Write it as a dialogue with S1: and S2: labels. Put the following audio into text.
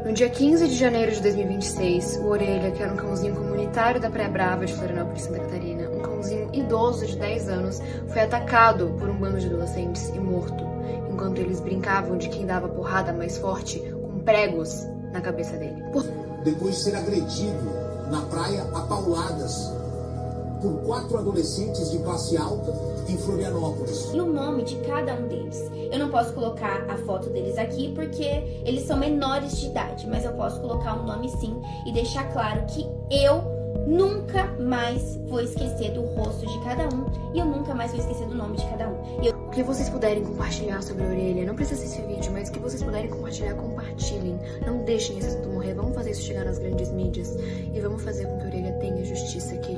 S1: No dia 15 de janeiro de 2026, o Orelha, que era um cãozinho comunitário da Praia Brava de Florianópolis, Santa Catarina, um cãozinho idoso de 10 anos, foi atacado por um bando de adolescentes e morto, enquanto eles brincavam de quem dava porrada mais forte com pregos na cabeça dele.
S2: Depois de ser agredido na praia a pauladas por 4 adolescentes de classe alta em Florianópolis.
S3: E o nome de cada um deles. Eu não posso colocar a foto deles aqui porque eles são menores de idade, mas eu posso colocar um nome sim e deixar claro que eu nunca mais vou esquecer do rosto de cada um e eu nunca mais vou esquecer do nome de cada um.
S1: O que vocês puderem compartilhar sobre a Orelha, não precisa ser esse vídeo, mas o que vocês puderem compartilhar, compartilhem. Não deixem esse assunto morrer, vamos fazer isso chegar nas grandes mídias e vamos fazer com que a Orelha tenha a justiça que